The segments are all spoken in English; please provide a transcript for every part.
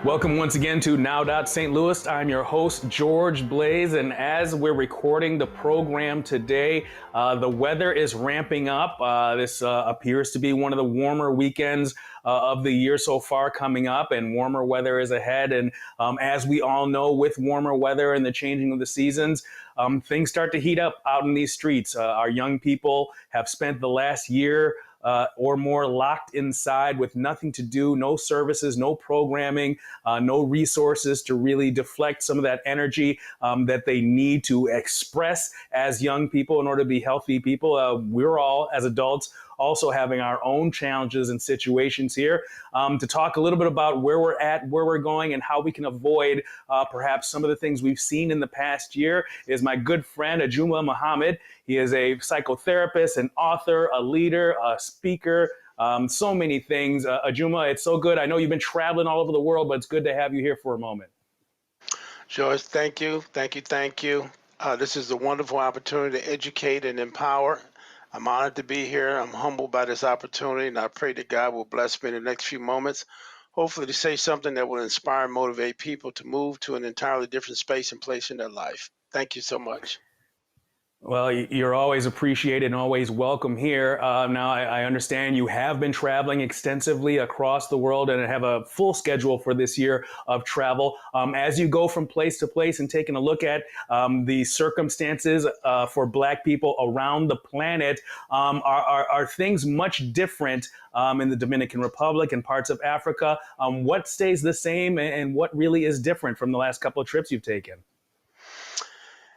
Welcome once again to St. Louis. I'm your host, George Blaze, and as we're recording the program today, the weather is ramping up. This appears to be one of the warmer weekends of the year so far coming up, and warmer weather is ahead. And as we all know, with warmer weather and the changing of the seasons, things start to heat up out in these streets. Our young people have spent the last year or more locked inside with nothing to do, no services, no programming, no resources to really deflect some of that energy that they need to express as young people in order to be healthy people. We're all, as adults, also having our own challenges and situations here. To talk a little bit about where we're at, where we're going, and how we can avoid perhaps some of the things we've seen in the past year is my good friend, Ajuma Muhammad. He is a psychotherapist, an author, a leader, a speaker, so many things. Ajuma, it's so good. I know you've been traveling all over the world, but it's good to have you here for a moment. George, thank you. This is a wonderful opportunity to educate and empower. I'm honored to be here. I'm humbled by this opportunity, and I pray that God will bless me in the next few moments, hopefully to say something that will inspire and motivate people to move to an entirely different space and place in their life. Thank you so much. Well, you're always appreciated and always welcome here. Now, I understand you have been traveling extensively across the world and have a full schedule for this year of travel. As you go from place to place and taking a look at the circumstances for Black people around the planet, are things much different in the Dominican Republic and parts of Africa? What stays the same and what really is different from the last couple of trips you've taken?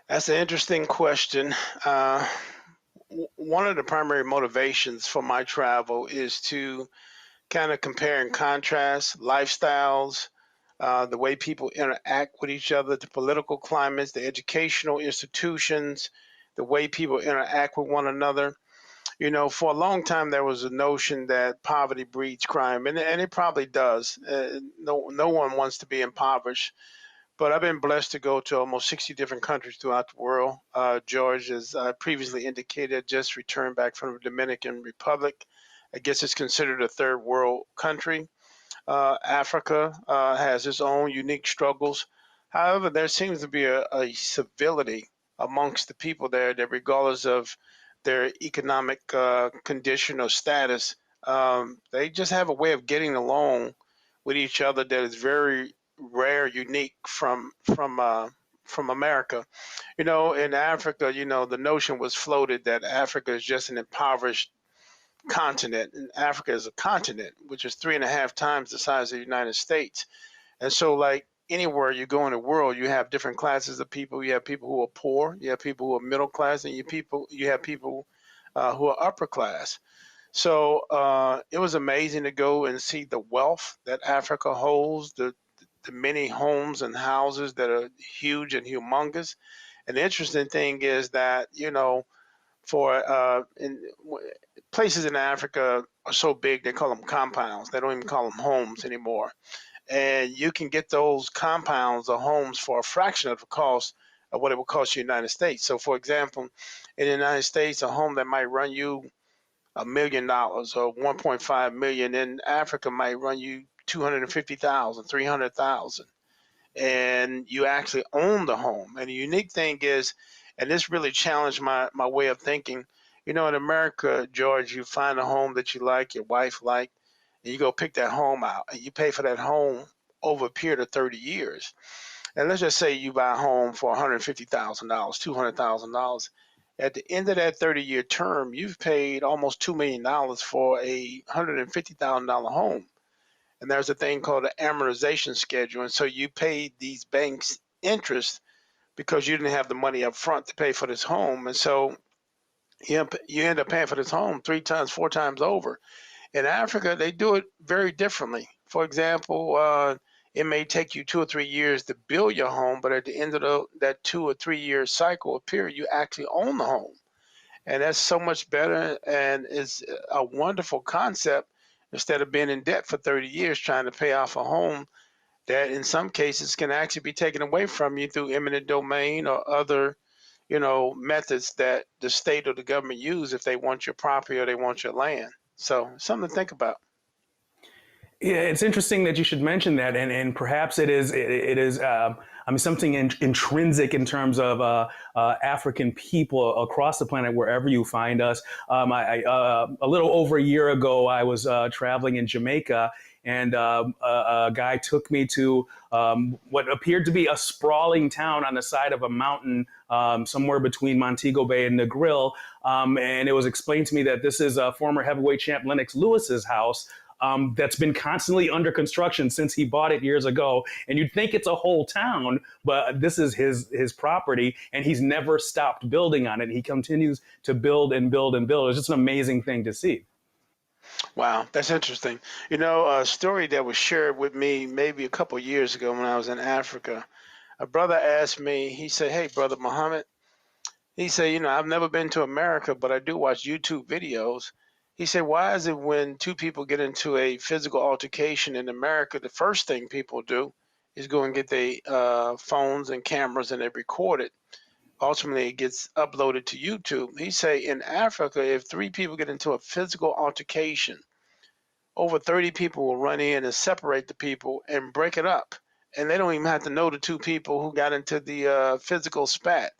That's an interesting question. One of the primary motivations for my travel is to kind of compare and contrast lifestyles, the way people interact with each other, the political climates, the educational institutions, the way people interact with one another. You know, for a long time there was a notion that poverty breeds crime, and it probably does. No one wants to be impoverished. But I've been blessed to go to almost 60 different countries throughout the world. George, as I previously indicated, just returned back from the Dominican Republic. I guess it's considered a third world country. Africa has its own unique struggles. However, there seems to be a civility amongst the people there that, regardless of their economic condition or status, they just have a way of getting along with each other that is very rare, unique from America. You know, in Africa, you know, the notion was floated that Africa is just an impoverished continent, and Africa is a continent, which is 3.5 times the size of the United States. And so, like anywhere you go in the world, you have different classes of people. You have people who are poor, you have people who are middle class, and you have people who are upper class. So it was amazing to go and see the wealth that Africa holds, the many homes and houses that are huge and humongous. And the interesting thing is that, you know, for places in Africa are so big they call them compounds. They don't even call them homes anymore. And you can get those compounds or homes for a fraction of the cost of what it would cost you in the United States. So, for example, in the United States, a home that might run you $1 million or 1.5 million in Africa might run you 250,000, 300,000, and you actually own the home. And the unique thing is, and this really challenged my way of thinking. You know, in America, George, you find a home that you like, your wife like, and you go pick that home out, and you pay for that home over a period of 30 years. And let's just say you buy a home for $150,000, $200,000. At the end of that 30-year term, you've paid almost $2 million for a $150,000 home. And there's a thing called an amortization schedule. And so you paid these banks interest because you didn't have the money up front to pay for this home. And so you end up paying for this home 3 times, 4 times over. In Africa, they do it very differently. For example, it may take you 2 or 3 years to build your home, but at the end of that 2 or 3 year cycle or period, you actually own the home. And that's so much better and is a wonderful concept instead of being in debt for 30 years trying to pay off a home that in some cases can actually be taken away from you through eminent domain or other, you know, methods that the state or the government use if they want your property or they want your land. So something to think about. Yeah, it's interesting that you should mention that, and perhaps it is I mean something intrinsic in terms of African people across the planet, wherever you find us. A little over a year ago, I was traveling in Jamaica, and a guy took me to what appeared to be a sprawling town on the side of a mountain somewhere between Montego Bay and Negril, and it was explained to me that this is former heavyweight champ Lennox Lewis's house, that's been constantly under construction since he bought it years ago. And you'd think it's a whole town, but this is his property, and he's never stopped building on it. He continues to build and build and build. It's just an amazing thing to see. Wow, that's interesting. You know, a story that was shared with me maybe a couple years ago when I was in Africa. A brother asked me, he said, "Hey, brother Muhammad," he said, "you know, I've never been to America, but I do watch YouTube videos." He said, "Why is it when two people get into a physical altercation in America, the first thing people do is go and get their phones and cameras and they record it? Ultimately, it gets uploaded to YouTube." He say in Africa, if three people get into a physical altercation, over 30 people will run in and separate the people and break it up. And they don't even have to know the two people who got into the physical spat.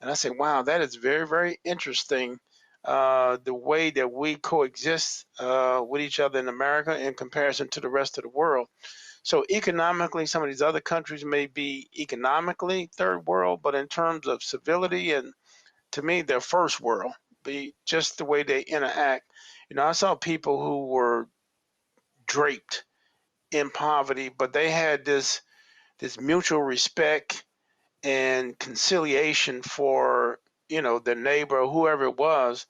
And I said, wow, that is very, very interesting. The way that we coexist with each other in America in comparison to the rest of the world. So economically, some of these other countries may be economically third world, but in terms of civility and to me, they're first world. Be just the way they interact. You know, I saw people who were draped in poverty, but they had this mutual respect and conciliation for their neighbor or whoever it was,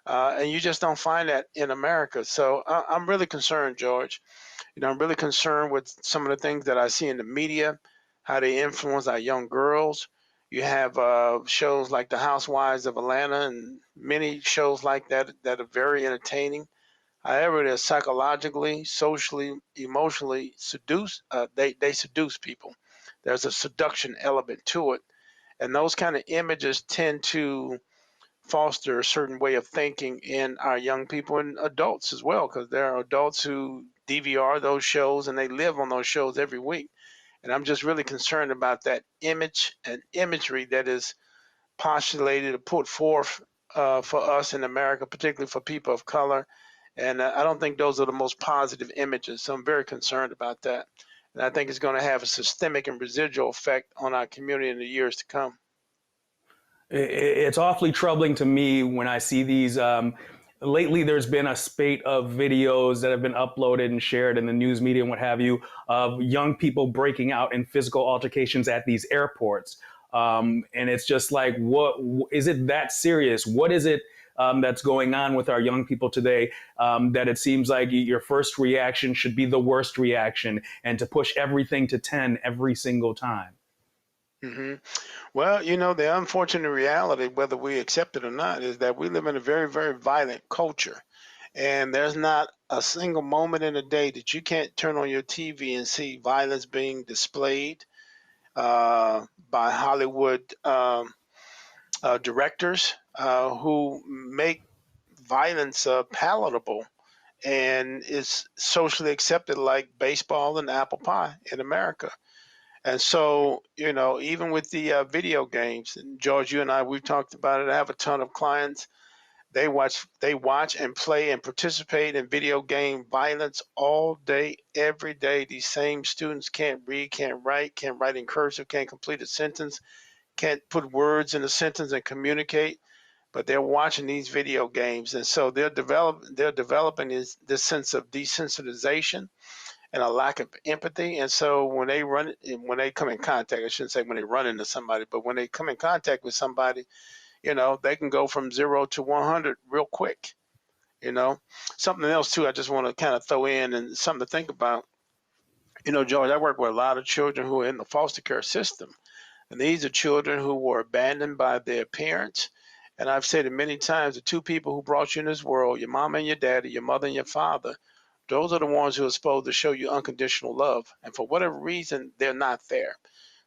and you just don't find that in America. So I'm really concerned, George. You know, I'm really concerned with some of the things that I see in the media, how they influence our young girls. You have shows like The Housewives of Atlanta and many shows like that that are very entertaining. However, they're psychologically, socially, emotionally seduce. They seduce people. There's a seduction element to it, and those kind of images tend to foster a certain way of thinking in our young people and adults as well, because there are adults who DVR those shows and they live on those shows every week. And I'm just really concerned about that image and imagery that is postulated or put forth for us in America, particularly for people of color. And I don't think those are the most positive images. So I'm very concerned about that. And I think it's going to have a systemic and residual effect on our community in the years to come. It's awfully troubling to me when I see these. Lately, there's been a spate of videos that have been uploaded and shared in the news media and what have you of young people breaking out in physical altercations at these airports. And it's just like, what is it that serious? What is it that's going on with our young people today, that it seems like your first reaction should be the worst reaction and to push everything to 10 every single time? hmm Well, you know, the unfortunate reality, whether we accept it or not, is that we live in a very, very violent culture. And there's not a single moment in a day that you can't turn on your TV and see violence being displayed by Hollywood directors who make violence palatable and is socially accepted like baseball and apple pie in America. And so, you know, even with the video games, and George, you and I, we've talked about it. I have a ton of clients. They watch and play and participate in video game violence all day, every day. These same students can't read, can't write in cursive, can't complete a sentence, can't put words in a sentence and communicate. But they're watching these video games, and so they're developing this sense of desensitization and a lack of empathy. And so when they come in contact, I shouldn't say when they run into somebody, but when they come in contact with somebody, you know, they can go from 0 to 100 real quick. You know, something else too. I just want to kind of throw in and something to think about. You know, George, I work with a lot of children who are in the foster care system, and these are children who were abandoned by their parents. And I've said it many times: the two people who brought you in this world, your mama and your daddy, your mother and your father, those are the ones who are supposed to show you unconditional love. And for whatever reason, they're not there.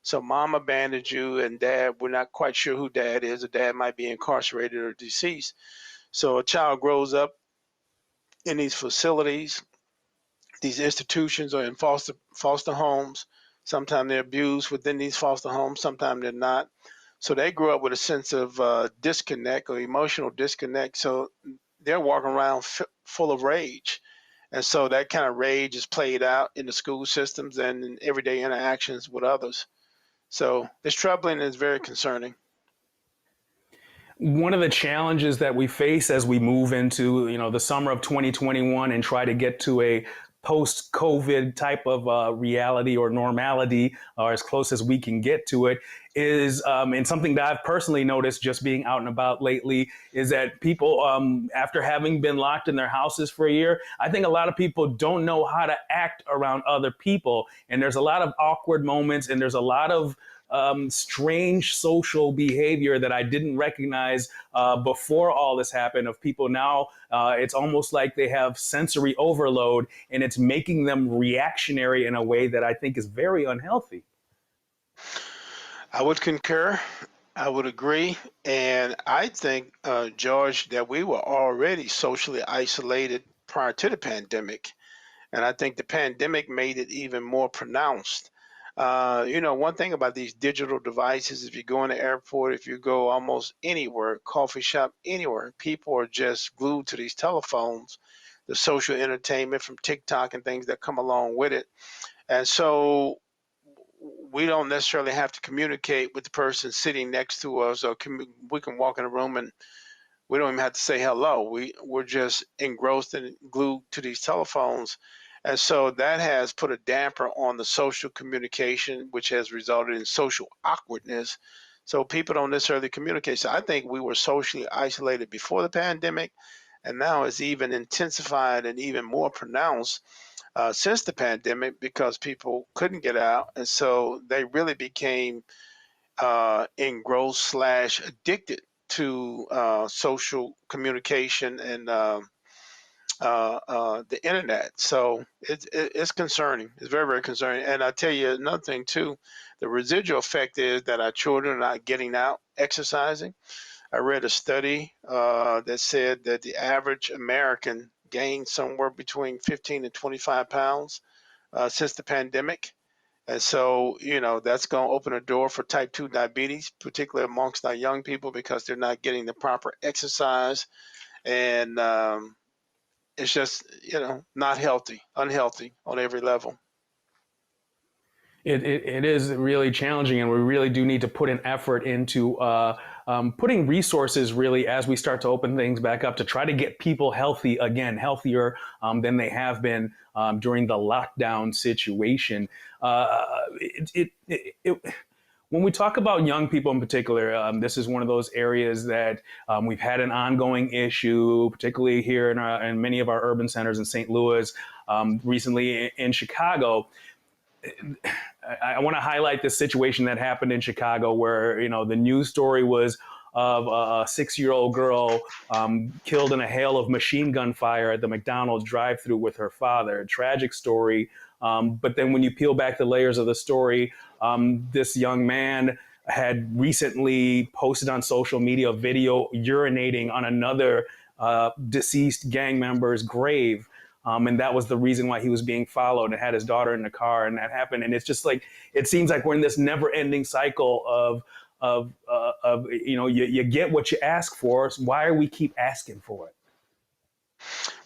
So mom abandoned you, and dad, we're not quite sure who dad is, or dad might be incarcerated or deceased. So a child grows up in these facilities these institutions are in foster homes. Sometimes they're abused within these foster homes. Sometimes they're not. So they grew up with a sense of disconnect or emotional disconnect. So they're walking around full of rage. And so that kind of rage is played out in the school systems and in everyday interactions with others. So it's troubling and it's very concerning. One of the challenges that we face as we move into the summer of 2021 and try to get to a post-COVID type of reality or normality, or as close as we can get to it, is and something that I've personally noticed just being out and about lately is that people, after having been locked in their houses for a year, I think a lot of people don't know how to act around other people, and there's a lot of awkward moments, and there's a lot of strange social behavior that I didn't recognize before all this happened. Of people now, it's almost like they have sensory overload, and it's making them reactionary in a way that I think is very unhealthy. I would concur. I would agree. And I think, George, that we were already socially isolated prior to the pandemic. And I think the pandemic made it even more pronounced. One thing about these digital devices, if you go in the airport, if you go almost anywhere, coffee shop, anywhere, people are just glued to these telephones, the social entertainment from TikTok and things that come along with it. And so we don't necessarily have to communicate with the person sitting next to us, or we can walk in a room and we don't even have to say hello. We're just engrossed and glued to these telephones. And so that has put a damper on the social communication, which has resulted in social awkwardness. So people don't necessarily communicate. So I think we were socially isolated before the pandemic, and now it's even intensified and even more pronounced since the pandemic because people couldn't get out. And so they really became engrossed slash addicted to social communication and the internet. So it's concerning. It's very, very concerning. And I tell you another thing too, the residual effect is that our children are not getting out exercising. I read a study that said that the average American gained somewhere between 15 and 25 pounds since the pandemic. And so, that's going to open a door for type 2 diabetes, particularly amongst our young people, because they're not getting the proper exercise. And it's just, not healthy, unhealthy on every level. It is really challenging, and we really do need to put an effort into putting resources really as we start to open things back up to try to get people healthy again, healthier than they have been during the lockdown situation. When we talk about young people in particular, this is one of those areas that we've had an ongoing issue, particularly here in many of our urban centers in St. Louis, recently in Chicago. I want to highlight this situation that happened in Chicago where, the news story was of a 6-year-old girl killed in a hail of machine gun fire at the McDonald's drive-thru with her father. A tragic story. But then when you peel back the layers of the story, this young man had recently posted on social media a video urinating on another deceased gang member's grave. And that was the reason why he was being followed, and had his daughter in the car, and that happened. And it's just like, it seems like we're in this never-ending cycle of you get what you ask for. So why are we keep asking for it?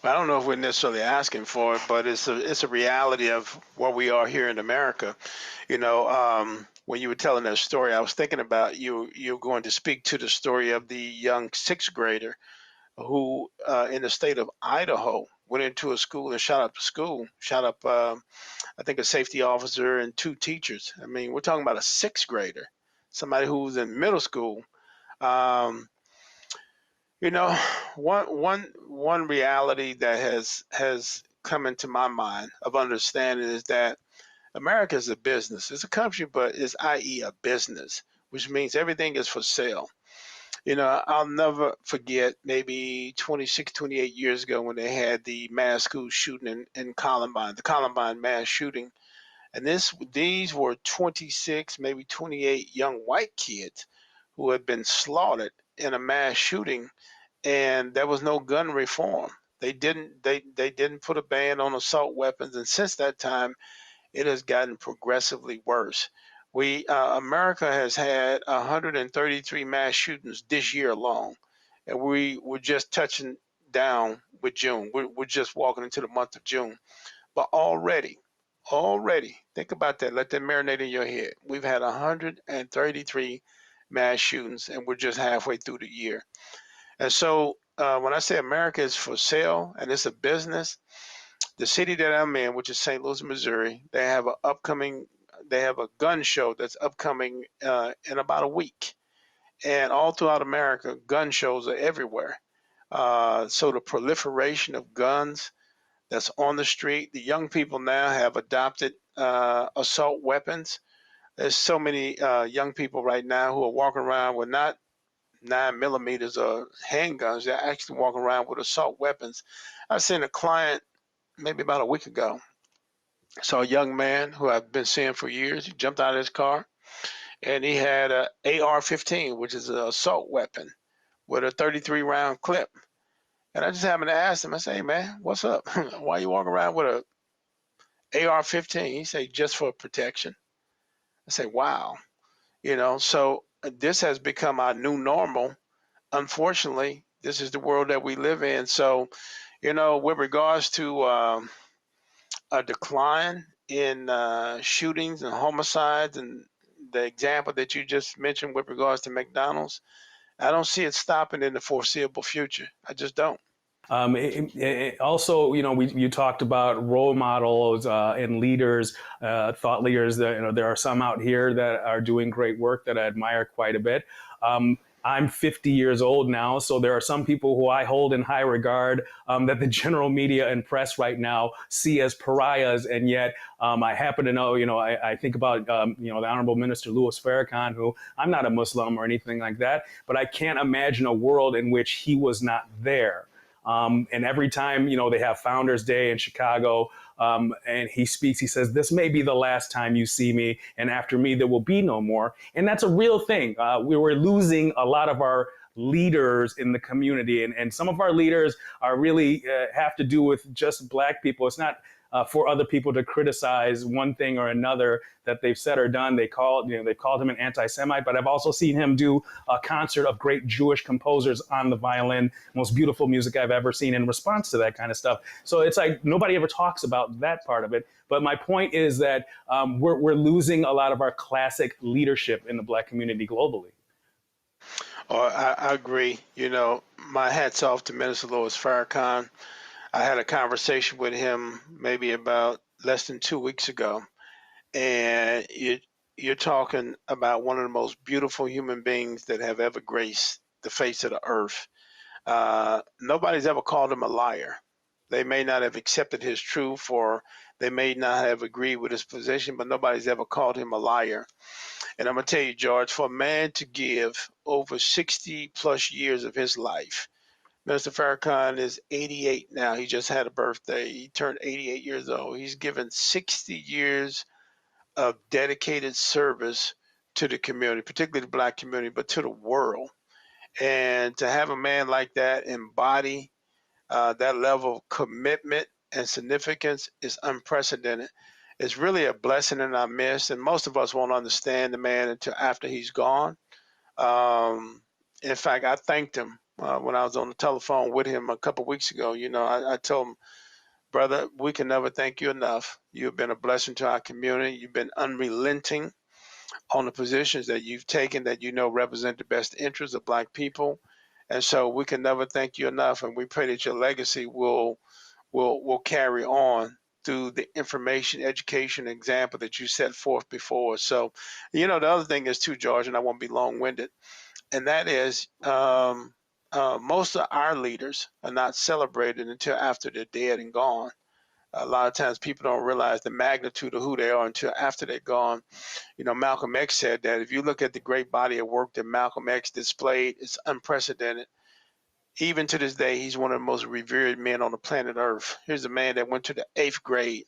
I don't know if we're necessarily asking for it, but it's a reality of where we are here in America. When you were telling that story, I was thinking about you're going to speak to the story of the young sixth grader who, in the state of Idaho, went into a school and shot up the school, shot up, I think, a safety officer and two teachers. I mean, we're talking about a sixth grader, somebody who was in middle school. Um, you know, one reality that has come into my mind of understanding is that America is a business. It's a country, but it's i.e. a business, which means everything is for sale. I'll never forget maybe 26, 28 years ago when they had the mass school shooting in Columbine, the Columbine mass shooting. And these were 26, maybe 28 young white kids who had been slaughtered in a mass shooting, and there was no gun reform. They didn't put a ban on assault weapons, and since that time, it has gotten progressively worse. America has had 133 mass shootings this year alone, and we're just touching down with June. We're just walking into the month of June, but already think about that. Let that marinate in your head. We've had 133 mass shootings, and we're just halfway through the year. And so when I say America is for sale and it's a business, the city that I'm in, which is St. Louis, Missouri, they have a gun show that's upcoming in about a week. And all throughout America, gun shows are everywhere. So the proliferation of guns that's on the street, the young people now have adopted assault weapons. There's so many young people right now who are walking around with not 9 millimeters or handguns. They're actually walking around with assault weapons. I seen a client maybe about a week ago. Saw a young man who I've been seeing for years. He jumped out of his car and he had a AR-15, which is an assault weapon with a 33 round clip. And I just happened to ask him, I say, hey, man, what's up? Why you walking around with a AR-15? He said, just for protection. I say, wow. So this has become our new normal. Unfortunately, this is the world that we live in. So, with regards to a decline in shootings and homicides and the example that you just mentioned with regards to McDonald's, I don't see it stopping in the foreseeable future. I just don't. Also, you talked about role models and leaders, thought leaders. That there are some out here that are doing great work that I admire quite a bit. I'm 50 years old now, so there are some people who I hold in high regard that the general media and press right now see as pariahs, and yet I happen to know, I think about, the Honorable Minister Louis Farrakhan, who I'm not a Muslim or anything like that, but I can't imagine a world in which he was not there. And every time, they have Founders Day in Chicago, and he speaks, he says, this may be the last time you see me, and after me, there will be no more. And that's a real thing. We were losing a lot of our leaders in the community, and some of our leaders are really have to do with just Black people. It's not for other people to criticize one thing or another that they've said or done. They've called him an anti-Semite, but I've also seen him do a concert of great Jewish composers on the violin, most beautiful music I've ever seen in response to that kind of stuff. So it's like nobody ever talks about that part of it. But my point is that we're losing a lot of our classic leadership in the Black community globally. Oh, I agree. My hat's off to Minister Louis Farrakhan. I had a conversation with him maybe about less than 2 weeks ago, and you're talking about one of the most beautiful human beings that have ever graced the face of the earth. Nobody's ever called him a liar. They may not have accepted his truth, or they may not have agreed with his position, but nobody's ever called him a liar. And I'm going to tell you, George, for a man to give over 60 plus years of his life, Minister Farrakhan is 88 now. He just had a birthday. He turned 88 years old. He's given 60 years of dedicated service to the community, particularly the Black community, but to the world. And to have a man like that embody that level of commitment and significance is unprecedented. It's really a blessing in our midst, and most of us won't understand the man until after he's gone. In fact, I thanked him when I was on the telephone with him a couple of weeks ago. I told him, brother, we can never thank you enough. You've been a blessing to our community. You've been unrelenting on the positions that you've taken that represent the best interests of Black people. And so we can never thank you enough. And we pray that your legacy will carry on through the information, education, example that you set forth before. So, the other thing is too, George, and I won't be long-winded, and that is most of our leaders are not celebrated until after they're dead and gone. A lot of times people don't realize the magnitude of who they are until after they're gone. Malcolm X said that if you look at the great body of work that Malcolm X displayed, it's unprecedented. Even to this day, he's one of the most revered men on the planet Earth. Here's a man that went to the 8th grade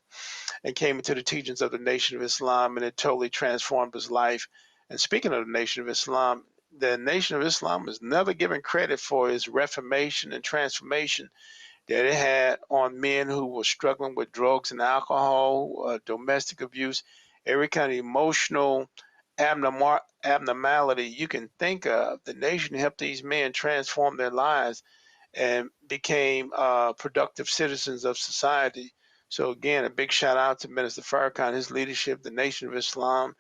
and came into the teachings of the Nation of Islam, and it totally transformed his life. And speaking of the Nation of Islam, the Nation of Islam was never given credit for its reformation and transformation. that it had on men who were struggling with drugs and alcohol, domestic abuse, every kind of emotional abnormality you can think of. The nation helped these men transform their lives and became productive citizens of society. So again, a big shout out to Minister Farrakhan, his leadership, the Nation of Islam,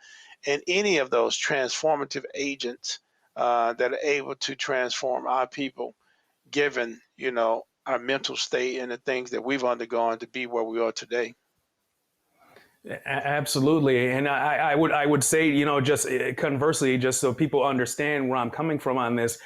and any of those transformative agents that are able to transform our people, given our mental state and the things that we've undergone to be where we are today. Absolutely, and I would say, just conversely, just so people understand where I'm coming from on this,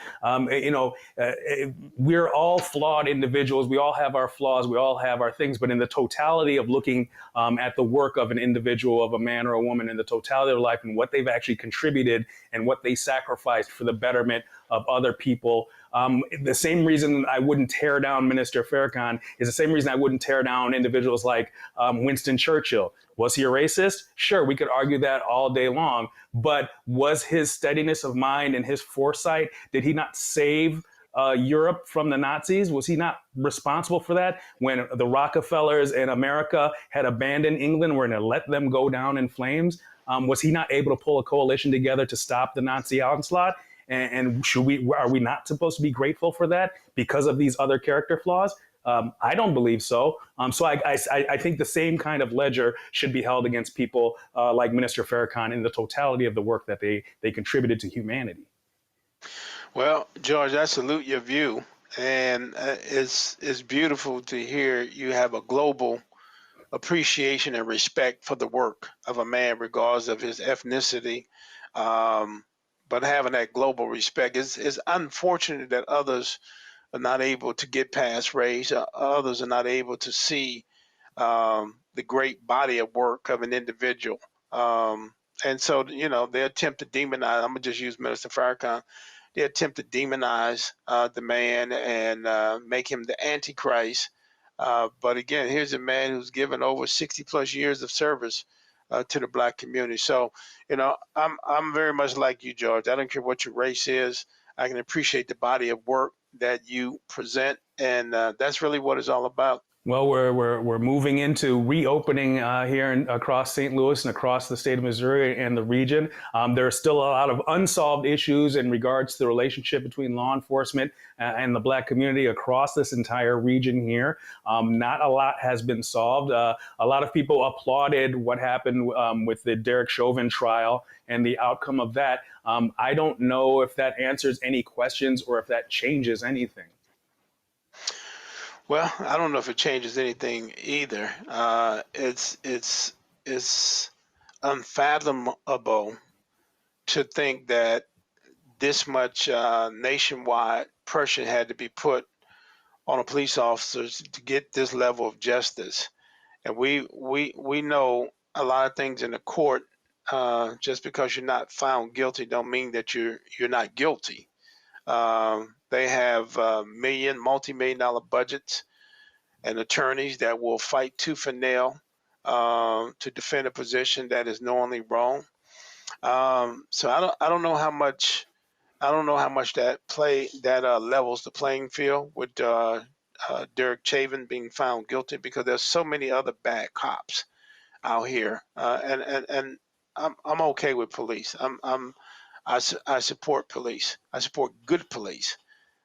we're all flawed individuals. We all have our flaws. We all have our things. But in the totality of looking at the work of an individual, of a man or a woman, in the totality of their life and what they've actually contributed and what they sacrificed for the betterment of other people. The same reason I wouldn't tear down Minister Farrakhan is the same reason I wouldn't tear down individuals like Winston Churchill. Was he a racist? Sure, we could argue that all day long. But was his steadiness of mind and his foresight, did he not save Europe from the Nazis? Was he not responsible for that when the Rockefellers in America had abandoned England, were going to let them go down in flames? Was he not able to pull a coalition together to stop the Nazi onslaught? And are we not supposed to be grateful for that because of these other character flaws? I don't believe so. So I think the same kind of ledger should be held against people like Minister Farrakhan in the totality of the work that they contributed to humanity. Well, George, I salute your view, and it's beautiful to hear you have a global appreciation and respect for the work of a man, regardless of his ethnicity. Um, but having that global respect is unfortunate that others are not able to get past race. Others are not able to see the great body of work of an individual. And so, they attempt to demonize. I'm gonna just use Minister Farrakhan. They attempt to demonize the man and make him the Antichrist. But again, here's a man who's given over 60 plus years of service to the black community. So, I'm very much like you, George. I don't care what your race is. I can appreciate the body of work that you present, and that's really what it's all about. Well, we're moving into reopening here across St. Louis and across the state of Missouri and the region. There are still a lot of unsolved issues in regards to the relationship between law enforcement and the black community across this entire region here. Not a lot has been solved. A lot of people applauded what happened with the Derek Chauvin trial and the outcome of that. I don't know if that answers any questions or if that changes anything. Well, I don't know if it changes anything either. It's unfathomable to think that this much nationwide pressure had to be put on a police officers to get this level of justice. And we know a lot of things in the court. Just because you're not found guilty, don't mean that you're not guilty. They have multi-million dollar budgets and attorneys that will fight tooth and nail to defend a position that is knowingly wrong. So I don't know how much that levels the playing field with Derek Chauvin being found guilty, because there's so many other bad cops out here, and I'm okay with police. I support police. I support good police,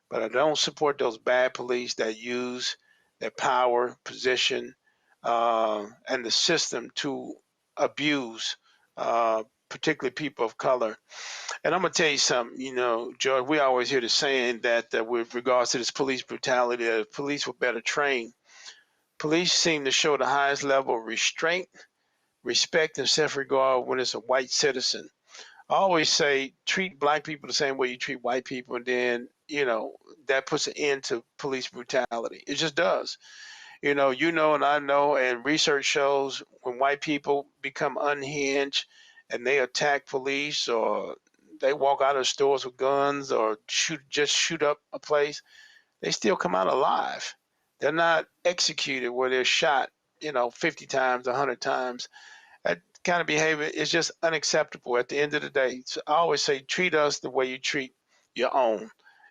but I don't support those bad police that use their power, position, and the system to abuse, particularly people of color. And I'm gonna tell you something. George, we always hear the saying that with regards to this police brutality, that police were better trained. Police seem to show the highest level of restraint, respect, and self-regard when it's a white citizen. I always say treat black people the same way you treat white people, and then that puts an end to police brutality. It just does. And I know, and research shows when white people become unhinged and they attack police, or they walk out of stores with guns, or shoot up a place, they still come out alive. They're not executed where they're shot, 50 times, 100 times. That kind of behavior is just unacceptable at the end of the day. So I always say treat us the way you treat your own.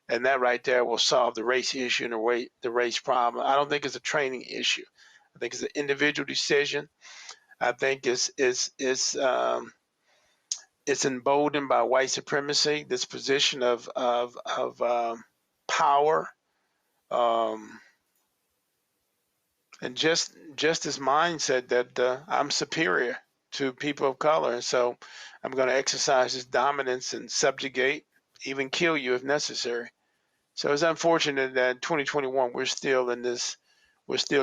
And that right there will solve the race issue and the race problem. I don't think it's a training issue. I think it's an individual decision. I think it's emboldened by white supremacy, this position of power, um, and just this mindset that I'm superior to people of color, and so I'm going to exercise this dominance and subjugate, even kill you if necessary. So it's unfortunate that in 2021 we're still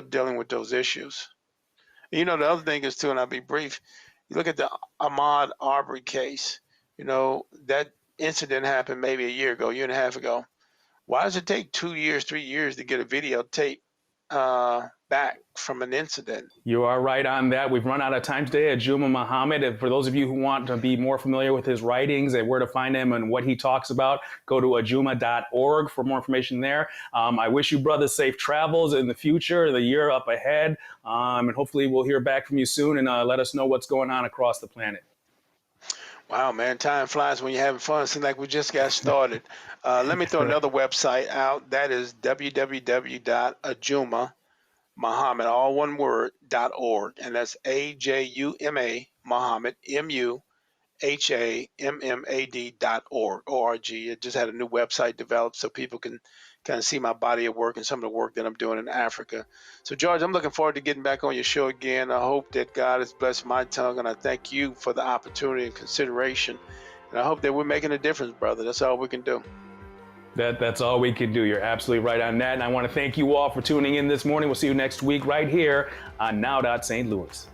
dealing with those issues. You know, the other thing is too, and I'll be brief. You look at the Ahmaud Arbery case. You know, that incident happened maybe a year and a half ago. Why does it take 2 years, 3 years to get a videotape back from an incident? You are right on that. We've run out of time today. Ajuma Muhammad, and for those of you who want to be more familiar with his writings and where to find him and what he talks about, go to ajuma.org for more information there. I wish you brothers safe travels in the future, the year up ahead, and hopefully we'll hear back from you soon and let us know what's going on across the planet. Wow, man, time flies when you're having fun. Seems like we just got started. Let me throw another website out. That is www.ajuma, Muhammad, all one word, .org. And that's AJUMA, Muhammad, MUHAMMAD.org, O-R-G. It just had a new website developed so people can kind of see my body of work and some of the work that I'm doing in Africa. So, George, I'm looking forward to getting back on your show again. I hope that God has blessed my tongue, and I thank you for the opportunity and consideration. And I hope that we're making a difference, brother. That's all we can do. That's all we can do. You're absolutely right on that. And I want to thank you all for tuning in this morning. We'll see you next week right here on Now. St. Louis.